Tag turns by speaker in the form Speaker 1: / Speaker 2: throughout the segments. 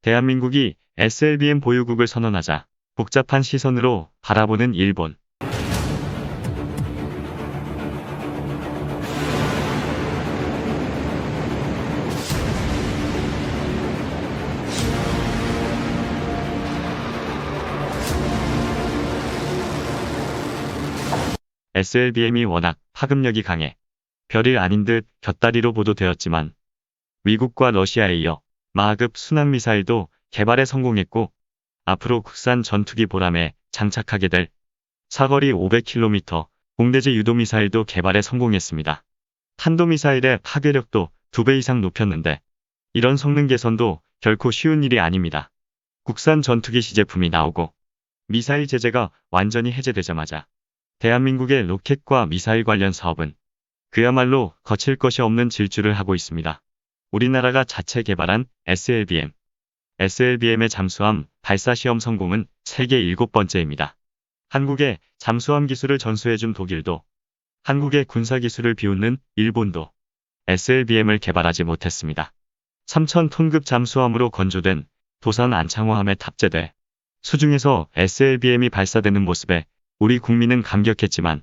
Speaker 1: 대한민국이 SLBM 보유국을 선언하자 복잡한 시선으로 바라보는 일본. SLBM이 워낙 파급력이 강해 별일 아닌 듯 곁다리로 보도되었지만 미국과 러시아에 이어 마하급 순항미사일도 개발에 성공했고 앞으로 국산 전투기 보람에 장착하게 될 사거리 500km 공대지 유도미사일도 개발에 성공했습니다. 탄도미사일의 파괴력도 2배 이상 높였는데 이런 성능 개선도 결코 쉬운 일이 아닙니다. 국산 전투기 시제품이 나오고 미사일 제재가 완전히 해제되자마자 대한민국의 로켓과 미사일 관련 사업은 그야말로 거칠 것이 없는 질주를 하고 있습니다. 우리나라가 자체 개발한 SLBM. SLBM의 잠수함 발사 시험 성공은 세계 7번째입니다. 한국의 잠수함 기술을 전수해준 독일도, 한국의 군사 기술을 비웃는 일본도 SLBM을 개발하지 못했습니다. 3,000톤급 잠수함으로 건조된 도산 안창호함에 탑재돼 수중에서 SLBM이 발사되는 모습에 우리 국민은 감격했지만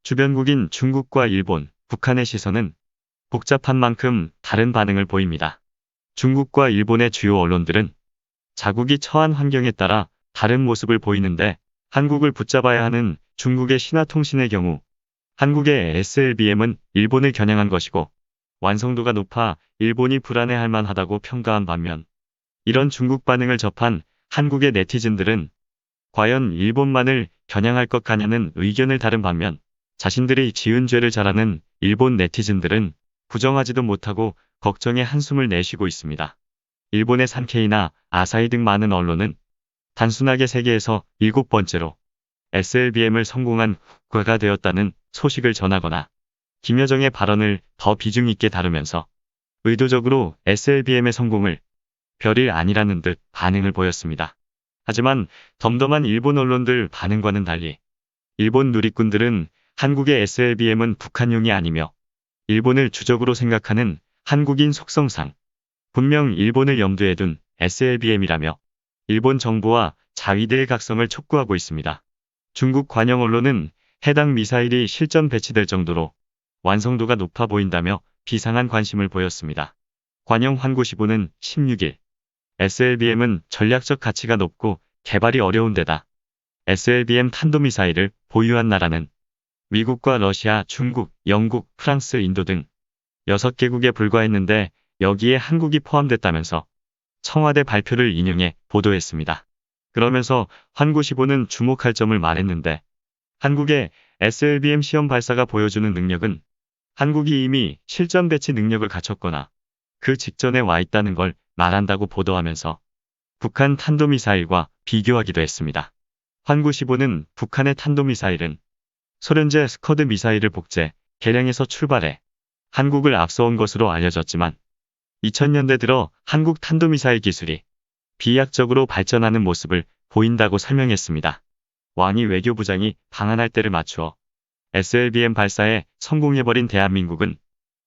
Speaker 1: 주변국인 중국과 일본, 북한의 시선은 복잡한 만큼 다른 반응을 보입니다. 중국과 일본의 주요 언론들은 자국이 처한 환경에 따라 다른 모습을 보이는데 한국을 붙잡아야 하는 중국의 신화통신의 경우 한국의 SLBM은 일본을 겨냥한 것이고 완성도가 높아 일본이 불안해할 만하다고 평가한 반면 이런 중국 반응을 접한 한국의 네티즌들은 과연 일본만을 겨냥할 것 같냐는 의견을 다른 반면 자신들이 지은 죄를 잘하는 일본 네티즌들은 부정하지도 못하고 걱정의 한숨을 내쉬고 있습니다. 일본의 산케이나 아사히 등 많은 언론은 단순하게 세계에서 7번째로 SLBM을 성공한 국가가 되었다는 소식을 전하거나 김여정의 발언을 더 비중 있게 다루면서 의도적으로 SLBM의 성공을 별일 아니라는 듯 반응을 보였습니다. 하지만 덤덤한 일본 언론들 반응과는 달리 일본 누리꾼들은 한국의 SLBM은 북한용이 아니며 일본을 주적으로 생각하는 한국인 속성상 분명 일본을 염두에 둔 SLBM이라며 일본 정부와 자위대의 각성을 촉구하고 있습니다. 중국 관영 언론은 해당 미사일이 실전 배치될 정도로 완성도가 높아 보인다며 비상한 관심을 보였습니다. 관영 환구시보는 16일 SLBM은 전략적 가치가 높고 개발이 어려운 데다 SLBM 탄도미사일을 보유한 나라는 미국과 러시아, 중국, 영국, 프랑스, 인도 등 6개국에 불과했는데 여기에 한국이 포함됐다면서 청와대 발표를 인용해 보도했습니다. 그러면서 환구시보는 주목할 점을 말했는데 한국의 SLBM 시험 발사가 보여주는 능력은 한국이 이미 실전 배치 능력을 갖췄거나 그 직전에 와 있다는 걸 말한다고 보도하면서 북한 탄도미사일과 비교하기도 했습니다. 환구시보는 북한의 탄도미사일은 소련제 스커드 미사일을 복제, 개량해서 출발해 한국을 앞서온 것으로 알려졌지만 2000년대 들어 한국 탄도미사일 기술이 비약적으로 발전하는 모습을 보인다고 설명했습니다. 왕이 외교부장이 방한할 때를 맞추어 SLBM 발사에 성공해버린 대한민국은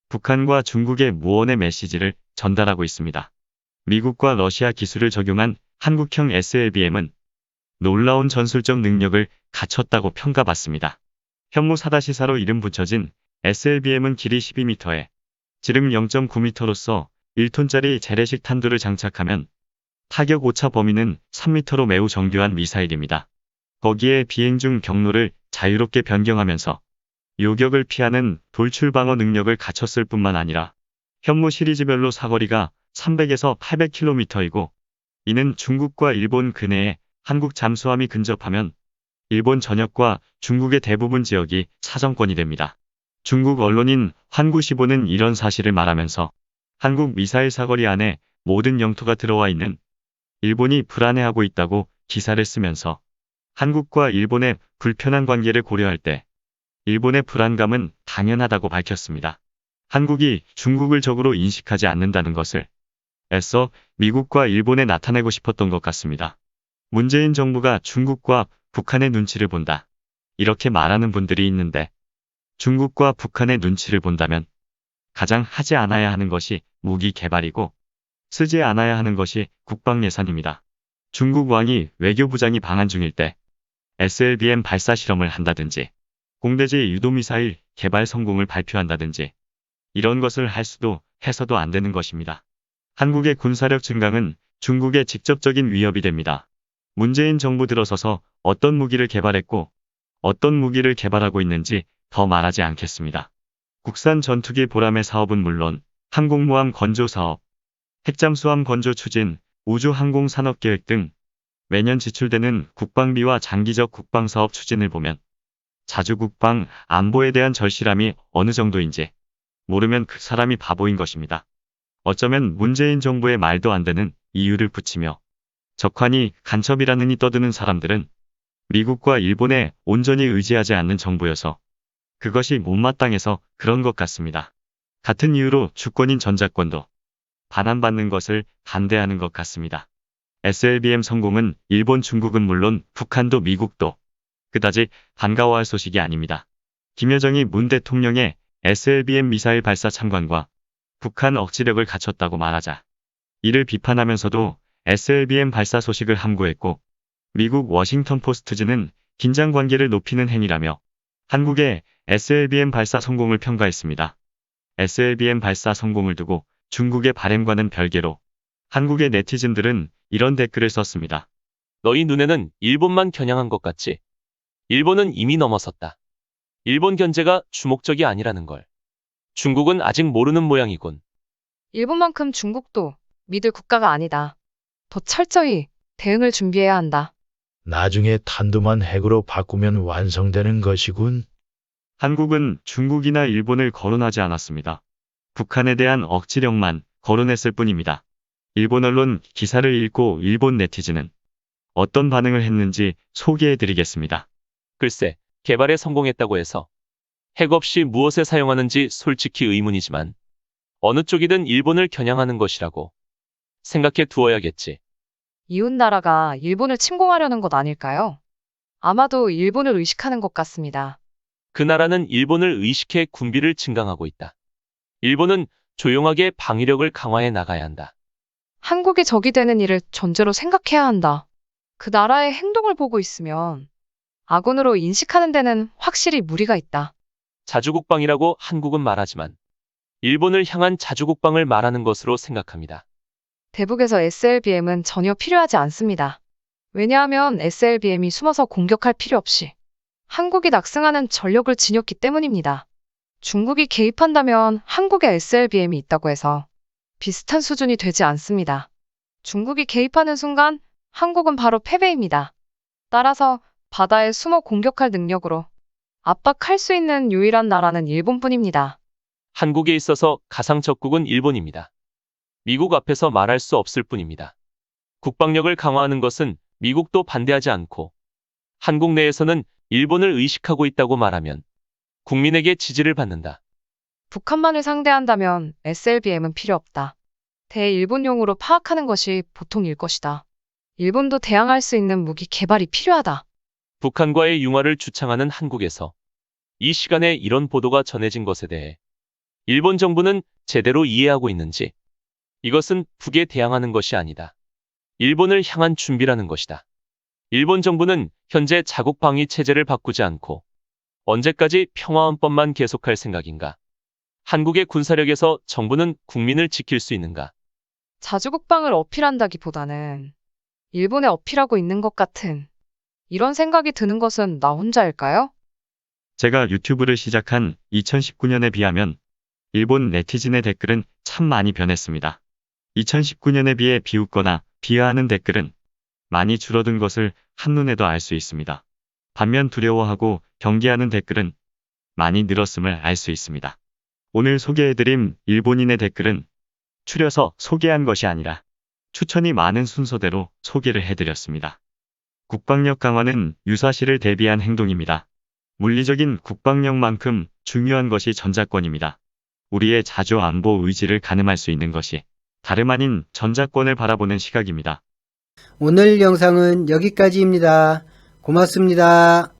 Speaker 1: 북한과 중국의 무언의 메시지를 전달하고 있습니다. 미국과 러시아 기술을 적용한 한국형 SLBM은 놀라운 전술적 능력을 갖췄다고 평가받습니다. 현무 4-4로 이름 붙여진 SLBM은 길이 12m에 지름 0.9m로서 1톤짜리 재래식 탄두를 장착하면 타격 오차 범위는 3m로 매우 정교한 미사일입니다. 거기에 비행 중 경로를 자유롭게 변경하면서 요격을 피하는 돌출 방어 능력을 갖췄을 뿐만 아니라 현무 시리즈별로 사거리가 300에서 800km이고 이는 중국과 일본 근해에 한국 잠수함이 근접하면 일본 전역과 중국의 대부분 지역이 사정권이 됩니다. 중국 언론인 환구시보는 이런 사실을 말하면서 한국 미사일 사거리 안에 모든 영토가 들어와 있는 일본이 불안해하고 있다고 기사를 쓰면서 한국과 일본의 불편한 관계를 고려할 때 일본의 불안감은 당연하다고 밝혔습니다. 한국이 중국을 적으로 인식하지 않는다는 것을 애써 미국과 일본에 나타내고 싶었던 것 같습니다. 문재인 정부가 중국과 북한의 눈치를 본다. 이렇게 말하는 분들이 있는데 중국과 북한의 눈치를 본다면 가장 하지 않아야 하는 것이 무기 개발이고 쓰지 않아야 하는 것이 국방 예산입니다. 중국 왕이 외교부장이 방한 중일 때 SLBM 발사 실험을 한다든지 공대지 유도미사일 개발 성공을 발표한다든지 이런 것을 할 수도 해서도 안 되는 것입니다. 한국의 군사력 증강은 중국의 직접적인 위협이 됩니다. 문재인 정부 들어서서 어떤 무기를 개발했고 어떤 무기를 개발하고 있는지 더 말하지 않겠습니다. 국산 전투기 보람의 사업은 물론 항공모함 건조 사업, 핵잠수함 건조 추진, 우주항공산업계획 등 매년 지출되는 국방비와 장기적 국방사업 추진을 보면 자주국방, 안보에 대한 절실함이 어느 정도인지 모르면 그 사람이 바보인 것입니다. 어쩌면 문재인 정부의 말도 안 되는 이유를 붙이며 적환이 간첩이라느니 떠드는 사람들은 미국과 일본에 온전히 의지하지 않는 정부여서 그것이 못마땅해서 그런 것 같습니다. 같은 이유로 주권인 전작권도 반환받는 것을 반대하는 것 같습니다. SLBM 성공은 일본, 중국은 물론 북한도 미국도 그다지 반가워할 소식이 아닙니다. 김여정이 문 대통령의 SLBM 미사일 발사 참관과 북한 억지력을 갖췄다고 말하자 이를 비판하면서도 SLBM 발사 소식을 함구했고 미국 워싱턴 포스트지는 긴장 관계를 높이는 행위라며 한국의 SLBM 발사 성공을 평가했습니다. SLBM 발사 성공을 두고 중국의 바램과는 별개로 한국의 네티즌들은 이런 댓글을 썼습니다.
Speaker 2: 너희 눈에는 일본만 겨냥한 것 같지? 일본은 이미 넘어섰다. 일본 견제가 주목적이 아니라는 걸. 중국은 아직 모르는 모양이군.
Speaker 3: 일본만큼 중국도 믿을 국가가 아니다. 더 철저히 대응을 준비해야 한다.
Speaker 4: 나중에 탄두만 핵으로 바꾸면 완성되는 것이군.
Speaker 1: 한국은 중국이나 일본을 거론하지 않았습니다. 북한에 대한 억지력만 거론했을 뿐입니다. 일본 언론 기사를 읽고 일본 네티즌은 어떤 반응을 했는지 소개해드리겠습니다.
Speaker 2: 글쎄, 개발에 성공했다고 해서 핵 없이 무엇에 사용하는지 솔직히 의문이지만 어느 쪽이든 일본을 겨냥하는 것이라고 생각해 두어야겠지.
Speaker 3: 이웃나라가 일본을 침공하려는 것 아닐까요? 아마도 일본을 의식하는 것 같습니다.
Speaker 2: 그 나라는 일본을 의식해 군비를 증강하고 있다. 일본은 조용하게 방위력을 강화해 나가야 한다.
Speaker 3: 한국이 적이 되는 일을 전제로 생각해야 한다. 그 나라의 행동을 보고 있으면 아군으로 인식하는 데는 확실히 무리가 있다.
Speaker 2: 자주국방이라고 한국은 말하지만 일본을 향한 자주국방을 말하는 것으로 생각합니다.
Speaker 3: 대북에서 SLBM은 전혀 필요하지 않습니다. 왜냐하면 SLBM이 숨어서 공격할 필요 없이 한국이 낙승하는 전력을 지녔기 때문입니다. 중국이 개입한다면 한국에 SLBM이 있다고 해서 비슷한 수준이 되지 않습니다. 중국이 개입하는 순간 한국은 바로 패배입니다. 따라서 바다에 숨어 공격할 능력으로 압박할 수 있는 유일한 나라는 일본뿐입니다.
Speaker 2: 한국에 있어서 가상 적국은 일본입니다. 미국 앞에서 말할 수 없을 뿐입니다. 국방력을 강화하는 것은 미국도 반대하지 않고 한국 내에서는 일본을 의식하고 있다고 말하면 국민에게 지지를 받는다.
Speaker 3: 북한만을 상대한다면 SLBM은 필요 없다. 대일본용으로 파악하는 것이 보통일 것이다. 일본도 대항할 수 있는 무기 개발이 필요하다.
Speaker 2: 북한과의 융화를 주창하는 한국에서 이 시간에 이런 보도가 전해진 것에 대해 일본 정부는 제대로 이해하고 있는지 이것은 북에 대항하는 것이 아니다. 일본을 향한 준비라는 것이다. 일본 정부는 현재 자국 방위 체제를 바꾸지 않고 언제까지 평화헌법만 계속할 생각인가? 한국의 군사력에서 정부는 국민을 지킬 수 있는가?
Speaker 3: 자주국방을 어필한다기보다는 일본에 어필하고 있는 것 같은 이런 생각이 드는 것은 나 혼자일까요?
Speaker 1: 제가 유튜브를 시작한 2019년에 비하면 일본 네티즌의 댓글은 참 많이 변했습니다. 2019년에 비해 비웃거나 비하하는 댓글은 많이 줄어든 것을 한눈에도 알 수 있습니다. 반면 두려워하고 경계하는 댓글은 많이 늘었음을 알 수 있습니다. 오늘 소개해드린 일본인의 댓글은 추려서 소개한 것이 아니라 추천이 많은 순서대로 소개를 해드렸습니다. 국방력 강화는 유사시를 대비한 행동입니다. 물리적인 국방력만큼 중요한 것이 전자권입니다. 우리의 자주 안보 의지를 가늠할 수 있는 것이 다름 아닌 전자권을 바라보는 시각입니다.
Speaker 5: 오늘 영상은 여기까지입니다. 고맙습니다.